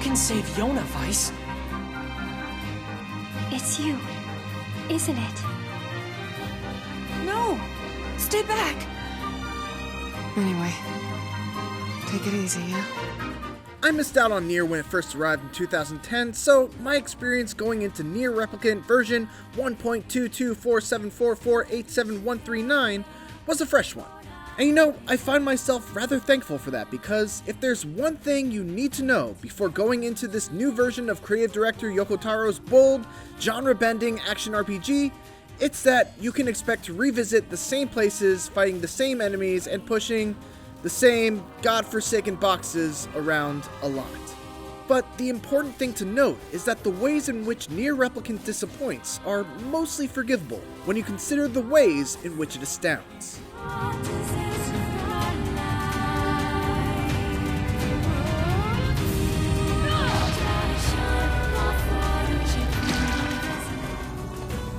can save Yona, Vice. It's you, isn't it? No! Stay back! Anyway, take it easy, yeah? I missed out on Nier when it first arrived in 2010, so my experience going into Nier Replicant version 1.22474487139 was a fresh one. And you know, I find myself rather thankful for that, because if there's one thing you need to know before going into this new version of creative director Yoko Taro's bold, genre-bending action RPG, it's that you can expect to revisit the same places, fighting the same enemies, and pushing the same godforsaken boxes around a lot. But the important thing to note is that the ways in which Nier Replicant disappoints are mostly forgivable when you consider the ways in which it astounds.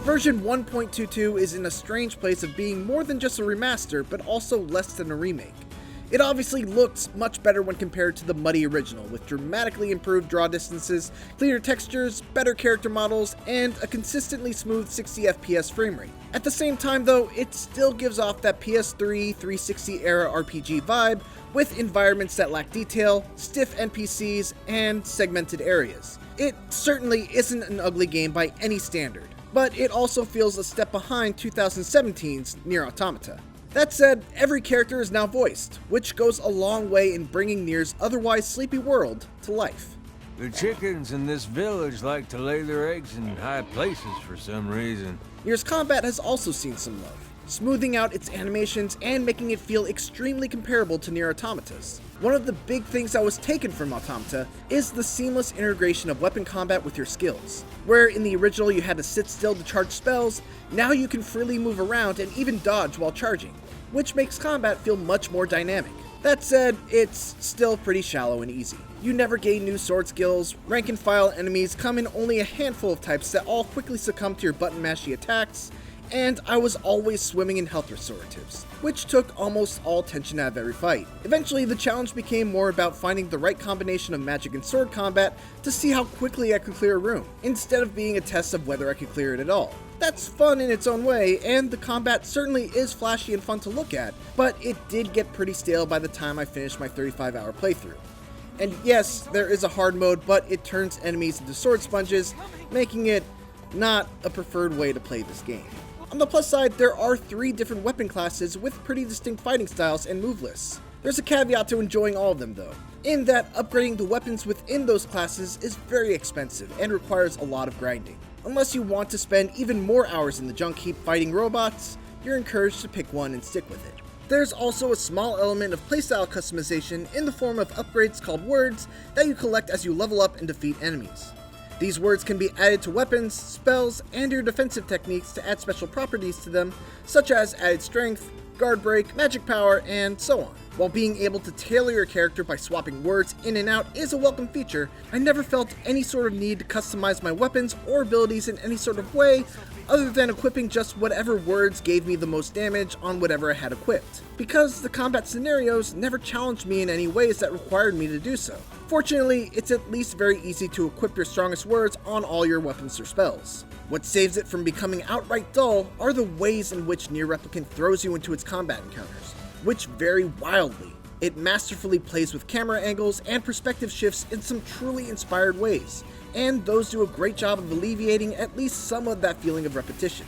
Version 1.22 is in a strange place of being more than just a remaster, but also less than a remake. It obviously looks much better when compared to the muddy original, with dramatically improved draw distances, cleaner textures, better character models, and a consistently smooth 60 FPS frame rate. At the same time though, it still gives off that PS3 360 era RPG vibe, with environments that lack detail, stiff NPCs, and segmented areas. It certainly isn't an ugly game by any standard, but it also feels a step behind 2017's Nier Automata. That said, every character is now voiced, which goes a long way in bringing Nier's otherwise sleepy world to life. The chickens in this village like to lay their eggs in high places for some reason. Nier's combat has also seen some love, smoothing out its animations and making it feel extremely comparable to Nier Automata's. One of the big things that was taken from Automata is the seamless integration of weapon combat with your skills. Where in the original you had to sit still to charge spells, now you can freely move around and even dodge while charging, which makes combat feel much more dynamic. That said, it's still pretty shallow and easy. You never gain new sword skills, rank and file enemies come in only a handful of types that all quickly succumb to your button mashy attacks, and I was always swimming in health restoratives, which took almost all tension out of every fight. Eventually, the challenge became more about finding the right combination of magic and sword combat to see how quickly I could clear a room, instead of being a test of whether I could clear it at all. That's fun in its own way, and the combat certainly is flashy and fun to look at, but it did get pretty stale by the time I finished my 35-hour playthrough. And yes, there is a hard mode, but it turns enemies into sword sponges, making it not a preferred way to play this game. On the plus side, there are 3 different weapon classes with pretty distinct fighting styles and move lists. There's a caveat to enjoying all of them though, in that upgrading the weapons within those classes is very expensive and requires a lot of grinding. Unless you want to spend even more hours in the junk heap fighting robots, you're encouraged to pick one and stick with it. There's also a small element of playstyle customization in the form of upgrades called words that you collect as you level up and defeat enemies. These words can be added to weapons, spells, and your defensive techniques to add special properties to them, such as added strength, guard break, magic power, and so on. While being able to tailor your character by swapping words in and out is a welcome feature, I never felt any sort of need to customize my weapons or abilities in any sort of way other than equipping just whatever words gave me the most damage on whatever I had equipped, because the combat scenarios never challenged me in any ways that required me to do so. Fortunately, it's at least very easy to equip your strongest words on all your weapons or spells. What saves it from becoming outright dull are the ways in which Nier Replicant throws you into its combat encounters, which vary wildly. It masterfully plays with camera angles and perspective shifts in some truly inspired ways, and those do a great job of alleviating at least some of that feeling of repetition.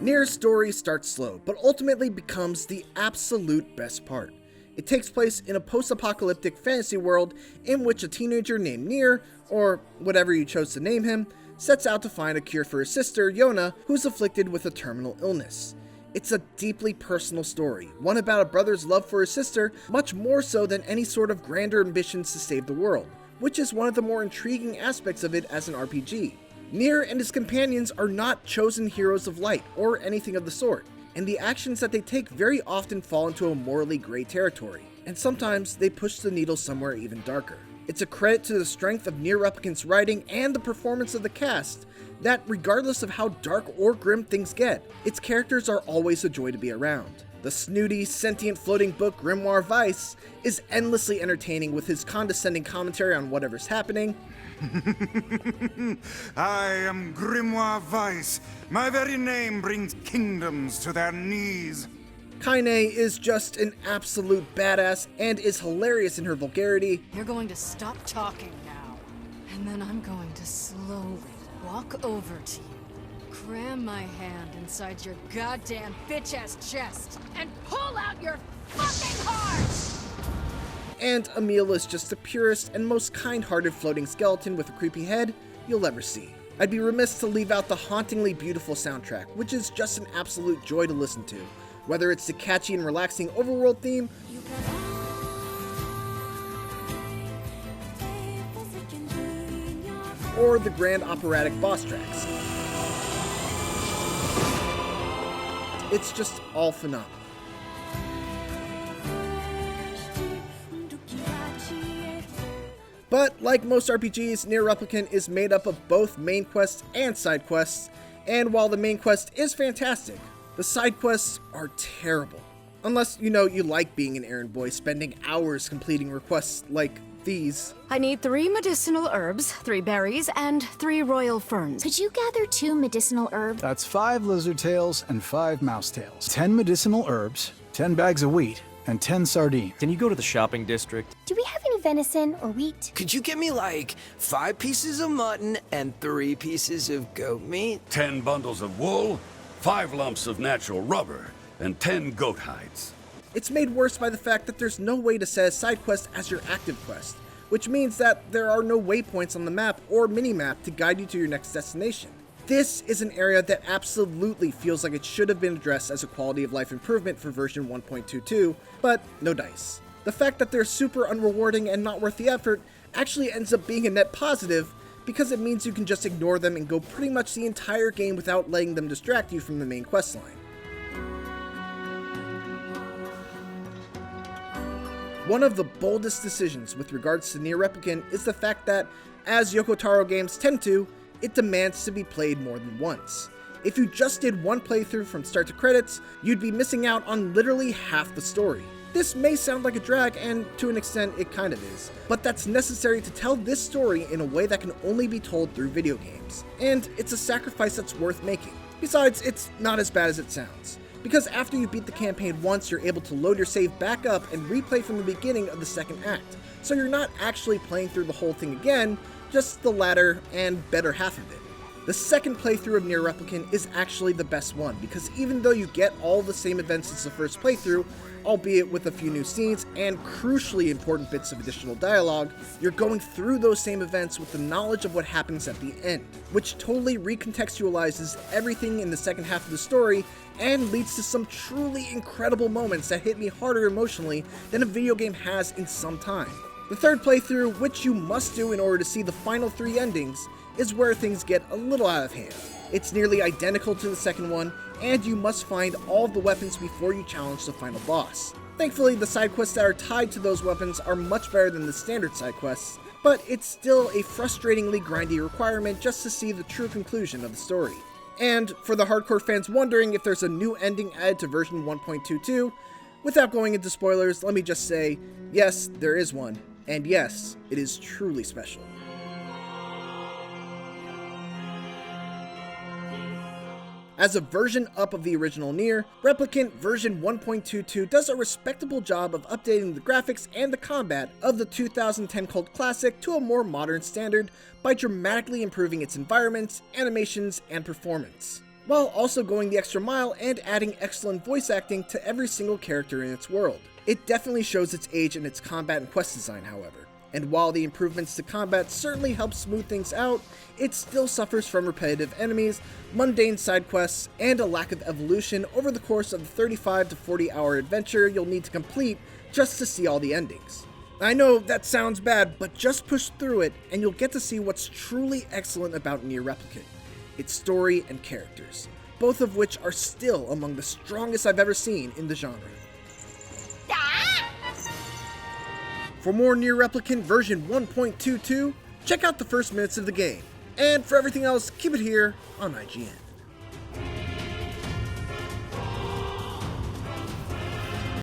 Nier's story starts slow, but ultimately becomes the absolute best part. It takes place in a post-apocalyptic fantasy world in which a teenager named Nier, or whatever you chose to name him, sets out to find a cure for his sister, Yona, who's afflicted with a terminal illness. It's a deeply personal story, one about a brother's love for his sister, much more so than any sort of grander ambitions to save the world, which is one of the more intriguing aspects of it as an RPG. Nier and his companions are not chosen heroes of light, or anything of the sort, and the actions that they take very often fall into a morally gray territory, and sometimes they push the needle somewhere even darker. It's a credit to the strength of Nier Replicant's writing and the performance of the cast that, regardless of how dark or grim things get, its characters are always a joy to be around. The snooty, sentient floating book Grimoire Vice is endlessly entertaining with his condescending commentary on whatever's happening. I am Grimoire Vice. My very name brings kingdoms to their knees. Kaine is just an absolute badass and is hilarious in her vulgarity. You're going to stop talking now, and then I'm going to slowly walk over to you, cram my hand inside your goddamn bitch-ass chest, and pull out your fucking heart! And Emil is just the purest and most kind-hearted floating skeleton with a creepy head you'll ever see. I'd be remiss to leave out the hauntingly beautiful soundtrack, which is just an absolute joy to listen to. Whether it's the catchy and relaxing overworld theme, or the grand operatic boss tracks. It's just all phenomenal. But like most RPGs, Nier Replicant is made up of both main quests and side quests, and while the main quest is fantastic, the side quests are terrible. Unless, you like being an errand boy, spending hours completing requests like these. I need 3 medicinal herbs, 3 berries, and 3 royal ferns. Could you gather 2 medicinal herbs? That's 5 lizard tails and 5 mouse tails. 10 medicinal herbs, 10 bags of wheat, and 10 sardines. Can you go to the shopping district? Do we have any venison or wheat? Could you get me like 5 pieces of mutton and 3 pieces of goat meat? 10 bundles of wool, 5 lumps of natural rubber, and 10 goat hides. It's made worse by the fact that there's no way to set a side quest as your active quest, which means that there are no waypoints on the map or mini-map to guide you to your next destination. This is an area that absolutely feels like it should have been addressed as a quality of life improvement for version 1.22, but no dice. The fact that they're super unrewarding and not worth the effort actually ends up being a net positive, because it means you can just ignore them and go pretty much the entire game without letting them distract you from the main questline. One of the boldest decisions with regards to Nier Replicant is the fact that, as Yoko Taro games tend to, it demands to be played more than once. If you just did one playthrough from start to credits, you'd be missing out on literally half the story. This may sound like a drag, and to an extent it kind of is, but that's necessary to tell this story in a way that can only be told through video games. And it's a sacrifice that's worth making. Besides, it's not as bad as it sounds, because after you beat the campaign once, you're able to load your save back up and replay from the beginning of the second act. So you're not actually playing through the whole thing again, just the latter and better half of it. The second playthrough of Nier Replicant is actually the best one, because even though you get all the same events as the first playthrough, albeit with a few new scenes and crucially important bits of additional dialogue, you're going through those same events with the knowledge of what happens at the end, which totally recontextualizes everything in the second half of the story and leads to some truly incredible moments that hit me harder emotionally than a video game has in some time. The third playthrough, which you must do in order to see the final 3 endings, is where things get a little out of hand. It's nearly identical to the second one, and you must find all of the weapons before you challenge the final boss. Thankfully, the side quests that are tied to those weapons are much better than the standard side quests, but it's still a frustratingly grindy requirement just to see the true conclusion of the story. And for the hardcore fans wondering if there's a new ending added to version 1.22, without going into spoilers, let me just say, yes, there is one, and yes, it is truly special. As a version up of the original Nier, Replicant version 1.22 does a respectable job of updating the graphics and the combat of the 2010 cult classic to a more modern standard by dramatically improving its environments, animations, and performance, while also going the extra mile and adding excellent voice acting to every single character in its world. It definitely shows its age in its combat and quest design, however. And while the improvements to combat certainly help smooth things out, it still suffers from repetitive enemies, mundane side quests, and a lack of evolution over the course of the 35 to 40 hour adventure you'll need to complete just to see all the endings. I know that sounds bad, but just push through it and you'll get to see what's truly excellent about Nier Replicant: its story and characters, both of which are still among the strongest I've ever seen in the genre. For more Nier Replicant version 1.22, check out the first minutes of the game. And for everything else, keep it here on IGN.